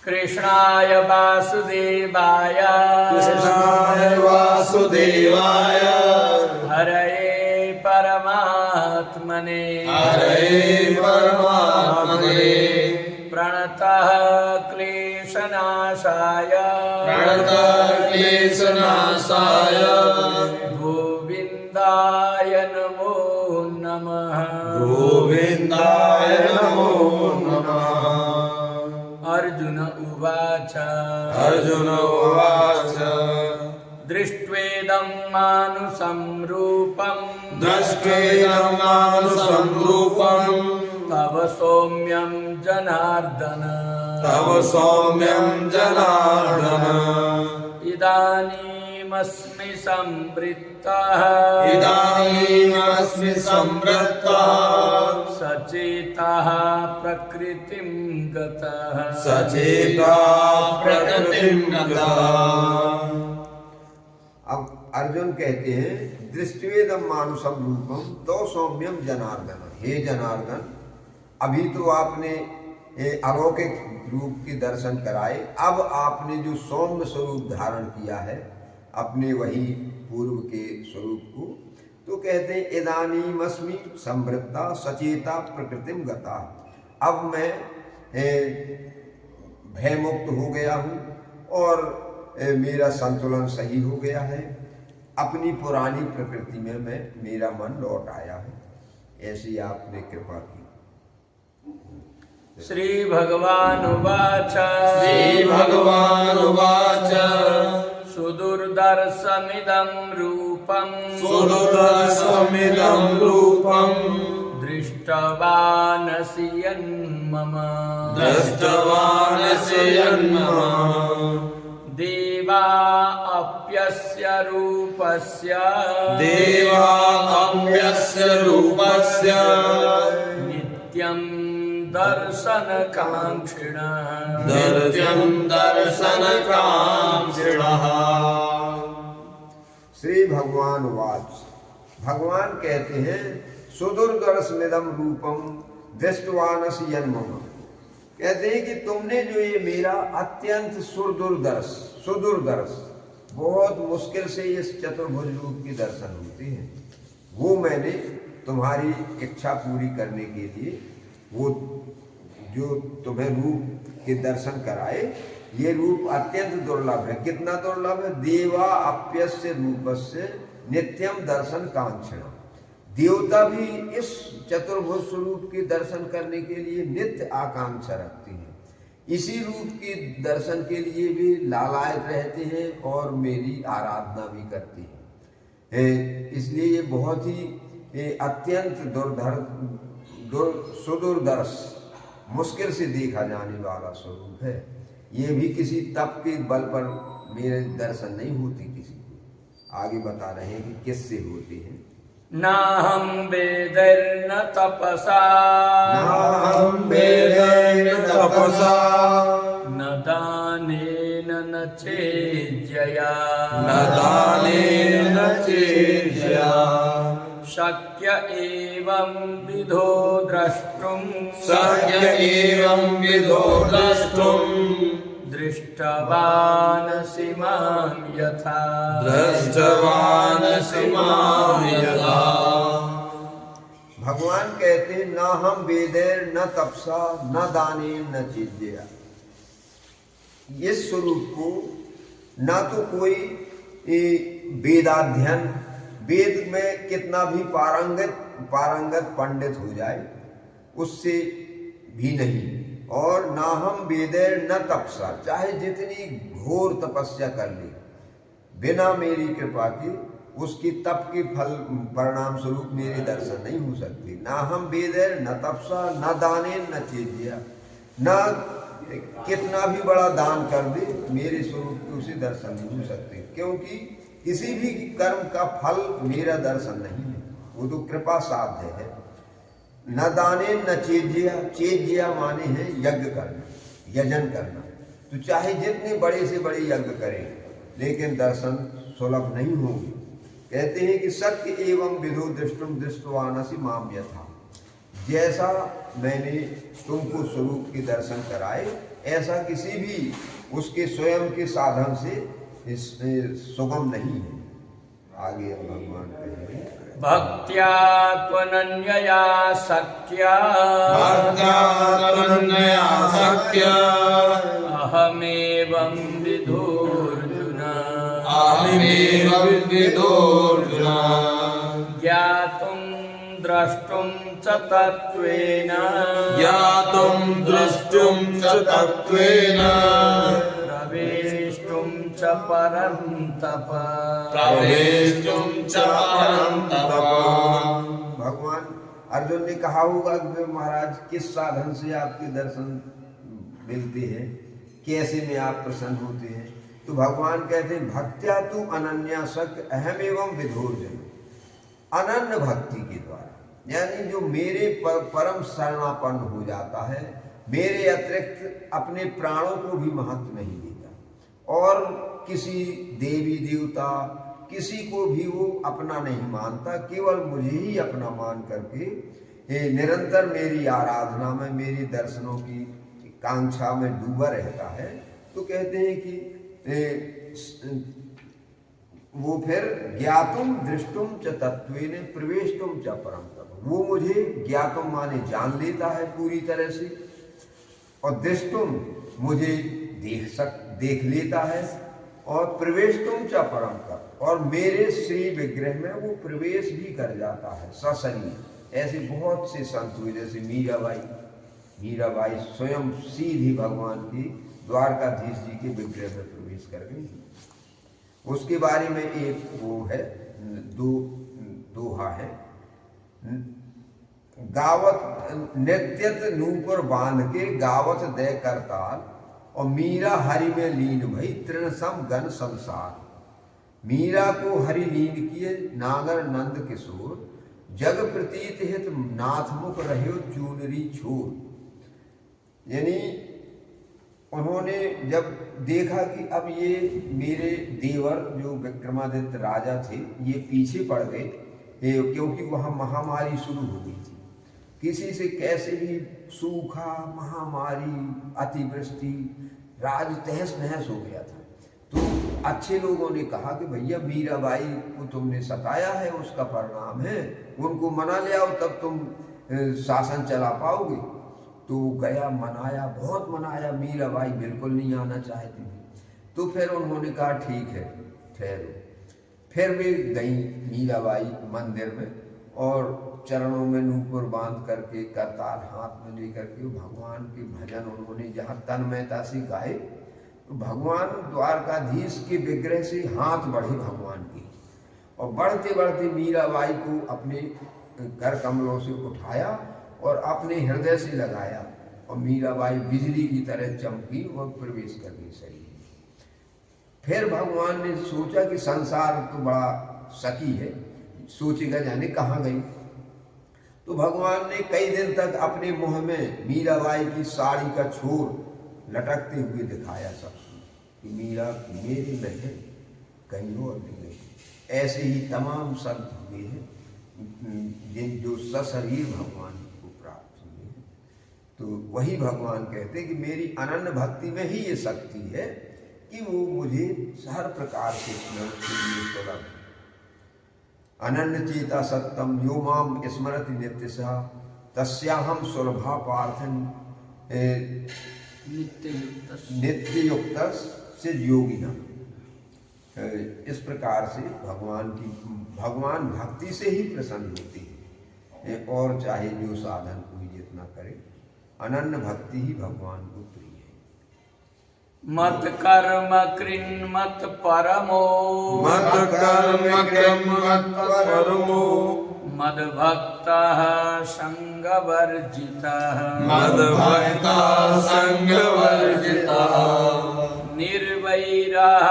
कृष्णाय वासुदेवाय हरये परमात्मने प्रणतः क्लेशनाशाय गोविन्दाय नमो नमः। अर्जुन उवाच दृष्ट्वेदं मानुषं रूपं तव सौम्यं जनार्दन इदानीमस्मि संवृत्तः सचेतः प्रकृतिं गतः। अब अर्जुन कहते हैं दृष्टिवेदम मानुषम रूपम तो सौम्यम जनार्दन। हे जनार्दन, अभी तो आपने अलौकिक रूप के दर्शन कराए, अब आपने जो सौम्य स्वरूप धारण किया है अपने वही पूर्व के स्वरूप को, तो कहते हैं इदानीमस्मि संवृत्ता सचेता प्रकृतिम गता। अब मैं भयमुक्त हो गया हूँ और मेरा संतुलन सही हो गया है। अपनी पुरानी प्रकृति में मेरा मन लौट आया है। ऐसी आपने कृपा की। श्री भगवान उवाच सुदुर्दर्शमिदं रूपं दृष्टवानसि यन्मम देवा अप्यस्य रूपस्य नित्यं दर्शनकांक्षिणः। श्री भगवान वाच, भगवान कहते हैं सुदुर्दर्शमिदं रूपम दृष्टवानसि यन्मम। कहते हैं कि तुमने जो ये मेरा अत्यंत सुदुर्दर्श बहुत मुश्किल से इस चतुर्भुज रूप के दर्शन होते हैं, वो मैंने तुम्हारी इच्छा पूरी करने के लिए वो जो तुम्हें रूप के दर्शन कराए, ये रूप अत्यंत दुर्लभ है। कितना दुर्लभ है? देवा अप्यस्य रूपस्य नित्यम दर्शन कांक्षण। देवता भी इस चतुर्भुज स्वरूप के दर्शन करने के लिए नित्य आकांक्षा रखते हैं, इसी रूप के दर्शन के लिए भी लालायत रहते हैं और मेरी आराधना भी करते हैं। इसलिए ये बहुत ही अत्यंत सुदुर्दर्श मुश्किल से देखा जाने वाला स्वरूप है। ये भी किसी तप के बल पर मेरे दर्शन नहीं होते किसी को। आगे बता रहे हैं कि किससे होते हैं। नाहं वेदैर्न तपसा न दानेन न चेज्जया शक्य एवं विधो द्रष्टुम् दृष्टवानसि मां यथा। भगवान कहते हैं ना हम वेदैर न तपसा न दानेन न चेज्जया। इस स्वरूप को ना तो कोई वेदाध्ययन, वेद में कितना भी पारंगत पंडित हो जाए उससे भी नहीं, और ना हम वेदैर न तपसा, चाहे जितनी घोर तपस्या कर ले, बिना मेरी कृपा के उसकी तप के फल परिणाम स्वरूप मेरे दर्शन नहीं हो सकते। ना हम वेदैर न तपसा न दानेन न चेज्जया, न कितना भी बड़ा दान कर दे मेरे स्वरूप के उसे दर्शन नहीं हो सकते, क्योंकि किसी भी कर्म का फल मेरा दर्शन नहीं है, वो तो कृपा साध्य है। न दानेन न चेज्जया, चेज्जया माने हैं यज्ञ करना, यजन करना। तो चाहे जितने बड़े से बड़े यज्ञ करें लेकिन दर्शन सुलभ नहीं होंगे। कहते हैं कि सत्य एवं विधो दृष्टुम दृष्टवानसि माम यथा। जैसा मैंने तुमको स्वरूप के दर्शन कराए ऐसा किसी भी उसके स्वयं के साधन से सुगम नहीं है। आगे अब भगवान कहेंगे भक्त्या त्वनन्यया शक्या अहमेवं विदुर्जुन ज्ञातुं द्रष्टुं च तत्त्वेन प्रवेष्टुं च परन्तप। भगवान अर्जुन ने कहा होगा कि महाराज किस साधन से आपके दर्शन मिलते हैं, कैसे में आप प्रसन्न होते हैं। तो भगवान कहते हैं भक्त्या तू अनन्या शक्य अहमेवं विदुर्जुन, अनन्य भक्ति के द्वारा, यानी जो मेरे परम शरणापन्न हो जाता है, मेरे अतिरिक्त अपने प्राणों को भी महत्व नहीं देता और किसी देवी देवता किसी को भी वो अपना नहीं मानता, केवल मुझे ही अपना मान करके निरंतर मेरी आराधना में मेरी दर्शनों की कांक्षा में डूबा रहता है। तो कहते हैं कि वो फिर ज्ञातुम दृष्टुम च तत्वेन प्रवेष्टुम च परम तप, वो मुझे ज्ञातुम माने जान लेता है पूरी तरह से, और दृष्टुम मुझे देख लेता है, और प्रवेष्टुम च परम तप, और मेरे श्री विग्रह में वो प्रवेश भी कर जाता है सशरीर। ऐसे बहुत से संत हुए, जैसे मीराबाई स्वयं सीधी भगवान की द्वारकाधीश जी के विग्रह में प्रवेश कर गई। उसके बारे में एक वो है, दोहा है, गावत नृत्यत नूपुर बांध के गावत दे करताल, और मीरा हरि में लीन भई तृणसम गण संसार। मीरा को हरि लीन किए नागर नंद किशोर, जग प्रतीत हित नाथ मुख रह्यो चूनरी छोर। यानी उन्होंने जब देखा कि अब ये मेरे देवर जो विक्रमादित्य राजा थे ये पीछे पड़ गए, क्योंकि वहाँ महामारी शुरू हो गई थी, किसी से कैसे भी सूखा, महामारी, अतिवृष्टि, राज तहस नहस हो गया था। तो अच्छे लोगों ने कहा कि भैया मीराबाई को तुमने सताया है, उसका परिणाम है, उनको मना ले आओ तब तुम शासन चला पाओगे। तो गया, मनाया, बहुत मनाया, मीराबाई बिल्कुल नहीं आना चाहती थी। तो फिर उन्होंने कहा ठीक है ठहरो। फिर वे गई मीराबाई मंदिर में और चरणों में नूपुर बांध करके करताल हाथ में लेकर के भगवान के भजन उन्होंने जहाँ तन्मयता से गाए, तो भगवान द्वारकाधीश के विग्रह से हाथ बढ़े भगवान की, और बढ़ते बढ़ते मीराबाई को अपने कर कमलों से उठाया और अपने हृदय से लगाया, और मीराबाई बिजली की तरह चमकी और प्रवेश कर गई शरीर। फिर भगवान ने सोचा कि संसार तो बड़ा सकी है, सोचेगा जाने कहाँ गई। तो भगवान ने कई दिन तक अपने मुंह में मीराबाई की साड़ी का छोर लटकते हुए दिखाया सबको कि मीरा मेरे में है, कहीं और नहीं गई। ऐसे ही तमाम संत हुए हैं जिन जो सशरीर भगवान को प्राप्त हुए हैं। तो वही भगवान कहते हैं कि मेरी अनन्य भक्ति में ही ये शक्ति है कि वो मुझे हर प्रकार से सुलभ। अनन्य चेता सत्यम यो माम स्मरति नित्यशः तस्याहम सुलभा पार्थन नित्य युक्त से योगिना। इस प्रकार से भगवान भक्ति से ही प्रसन्न होती है, और चाहे जो साधन कोई जितना करे, अनन्य भक्ति ही भगवान को प्रिय है। मत कर्म कृन् मत परमो मद भक्तः संगवर्जितः निर्वैरः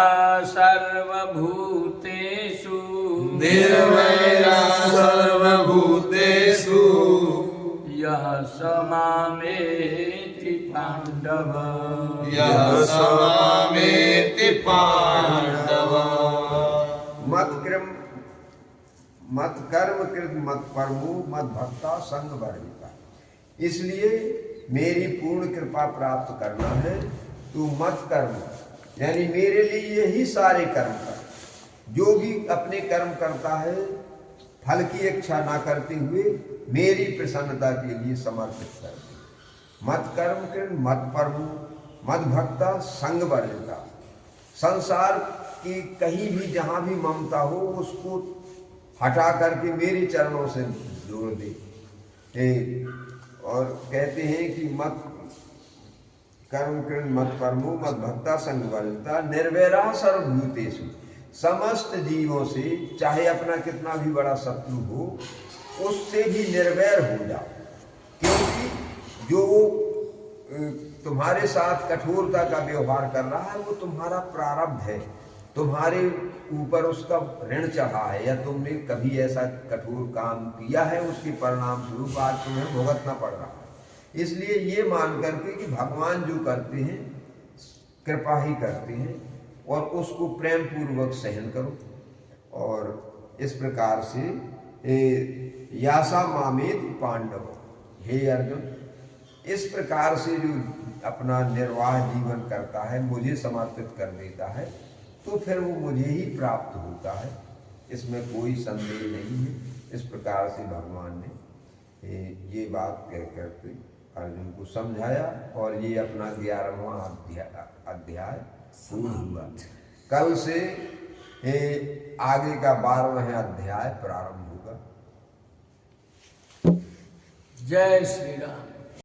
सर्वभूतेषु यः स मामेति पाण्डव। मत कर्म कृत मत परमो मद भक्ता संग वर्जिता। इसलिए मेरी पूर्ण कृपा प्राप्त करना है। तू मत कर्म, यानी मेरे लिए यही सारे कर्म कर। जो भी अपने कर्म करता है फल की इच्छा ना करते हुए मेरी प्रसन्नता के लिए समर्पित कर दे। मत कर्म कृण मत परमु मद भक्ता संग वर्जिता। संसार की कहीं भी जहां भी ममता हो उसको हटा करके मेरे चरणों से जोड़ दे। और कहते हैं कि मत कर्म कृण मत परमु मद भक्ता संग वर्जिता निर्वैरा सर्वभूतेषु। समस्त जीवों से चाहे अपना कितना भी बड़ा शत्रु हो उससे भी निर्वैर हो जाओ, क्योंकि जो तुम्हारे साथ कठोरता का व्यवहार कर रहा है वो तुम्हारा प्रारब्ध है, तुम्हारे ऊपर उसका ऋण चढ़ा है, या तुमने कभी ऐसा कठोर काम किया है उसके परिणाम स्वरूप आज तुम्हें भुगतना पड़ रहा है। इसलिए ये मान करके कि भगवान जो करते हैं कृपा ही करते हैं और उसको प्रेम पूर्वक सहन करो। और इस प्रकार से यासा मामेत पांडव, हे अर्जुन, इस प्रकार से जो अपना निर्वाह जीवन करता है मुझे समर्पित कर देता है तो फिर वो मुझे ही प्राप्त होता है, इसमें कोई संदेह नहीं है। इस प्रकार से भगवान ने ये बात कह करके अर्जुन को समझाया और ये अपना 11वां अध्याय पूर्ण हुआ। कल से आगे का 12वां अध्याय प्रारंभ होगा। जय श्री राम।